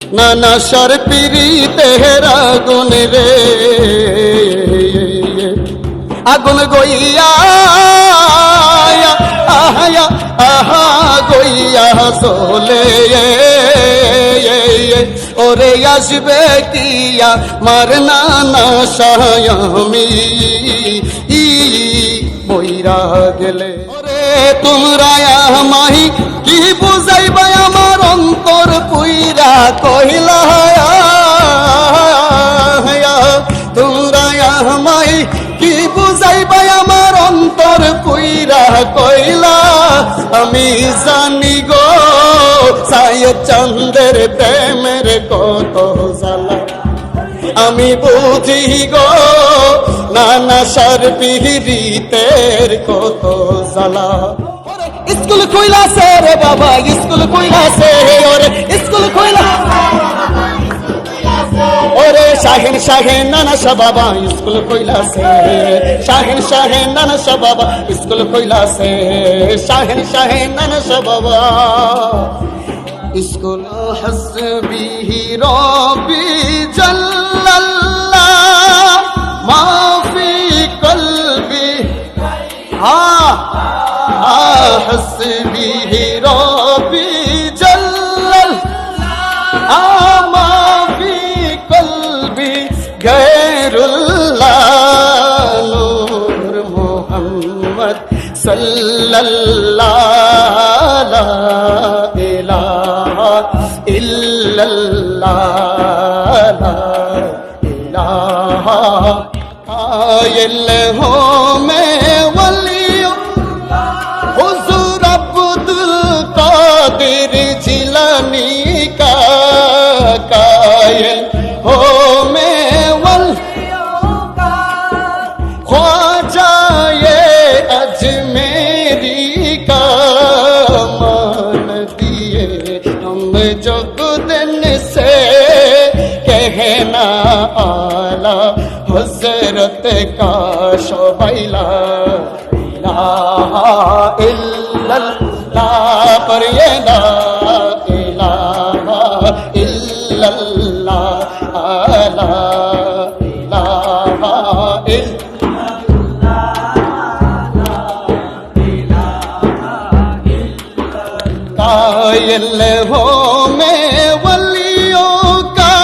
নানা সর পিরিতের আগুন রে, আগুন গইয়া আহা আহা গইয়া চলে ওরে আসবে কিয়া মার নানা সায়ামি বইরা গেলে। ওরে তোমরা আমাহি কি বুঝাইবা আমার অন্তর পুইরা কহিলা, তোমরা আমাহি কি বুঝাইবা আমার অন্তর পুইরা কইলা। আমি জানি গো সাইয়দ চাঁদের প্রেমের কত জ্বালা, আমি বুঝি গো নানা সার পিরিতের কত জ্বালা। স্কুল কইলাছে রে বাবা, স্কুল কইলাছে, ওরে স্কুল কইলা, ওরে শাহিন শাহিন নানা শাহ বাবা স্কুল কইলাছে, শাহিন শাহিন নানা শাহ বাবা স্কুল কইলাছে, শাহিন শাহিন নানা শাহ বাবা স্কুল। হসবিহি রব্বি জাল্লাল্লাহ মা ফি কলবি, হসবিহি রব্বি জাল্লাল্লাহ মা ফি কলবি গায়রুল্লাহ নূর মুহাম্মদ সাল্লাল্লাহ লা ইলাহা ইল্লাল্লাহ লা ইলাহা কায়েল হো মে ওয়ালিয়্যু হুজুর আব্দুল কাদের জিলানী কা কায়েল হো মে ওয়ালিয়্যু ख्वाजा ये अजमेरी का मान दिए हम जग दिन से कहना आला हजरत का शोभैला इलाहा इल्लल्लाह पर ये ला इलाहा इल्लल्लाह ला इलाहा कायल हो मैं वलियों का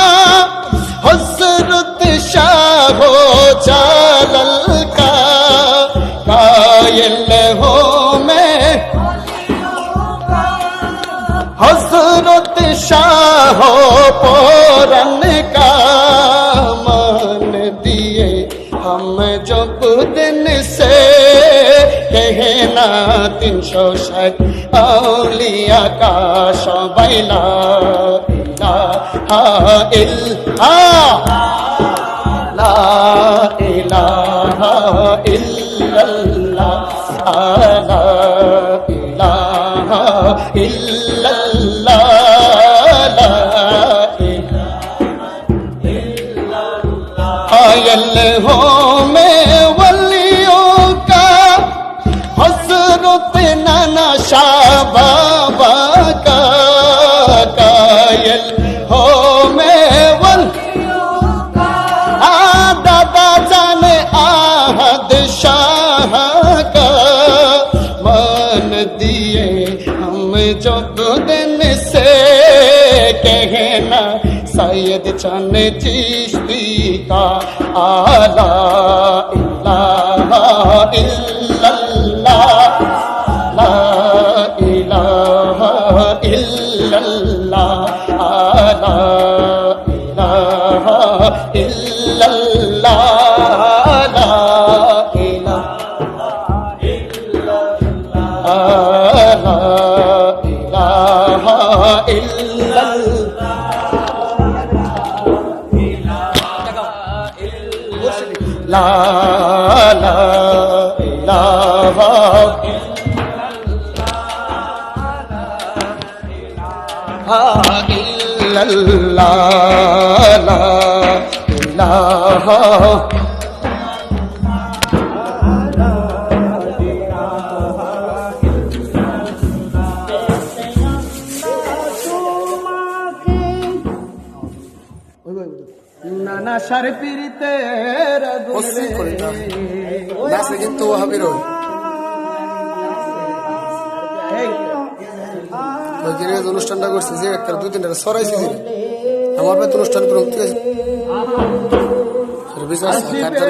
हजरत शाह हो जालल का, कायल हो मैं हजरत शाह हो पूरन का मान दिए हम जब दिन से कहना 360 औलिया का शोभैला इलाहा ला इलाहा इल्लल्लाह ला इलाहा इल्लल्लाह ला कायल हो मैं वलियों का हजरत नाना शाह बाबा का, कायल हो मैं वलियों का दादा जाने आहद शाह का मान दिए हम जब दिन से कहना सैयद चंद चिश्ती का आला इलाहा इल्लल्लाह ला इलाहा इल्लल्लाह ला इलाहा इल्लल्लाह ला इलाहा इल्लल्लाह ला इलाहा इल्लल्लाह ला ला इलाहा इल्लल्लाह ला इलाहा নানা সার পিরিতে নাচলে কিন্তু হাবির অনুষ্ঠানটা করছি যে একটা 2-3টা সরাইছি আমার বেতন অনুষ্ঠান করুন ঠিক আছে বিচার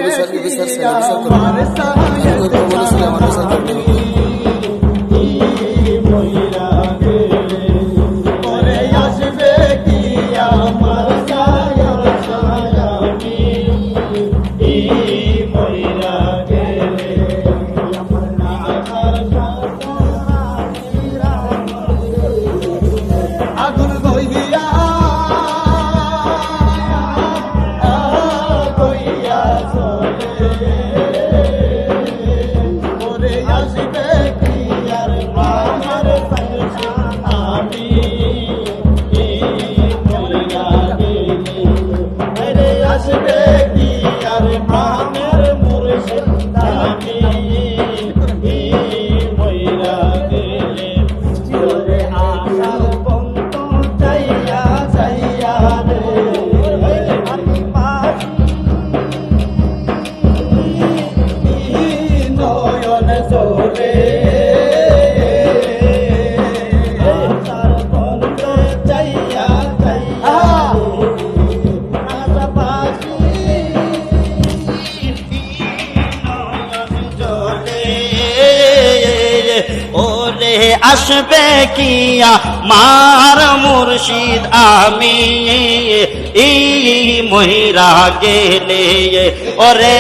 বিচার বিচার বিচার করুন আমার বিচার করতে আসবে কিয়া মার মুর্শিদ আমি মহিরা গেলে ওরে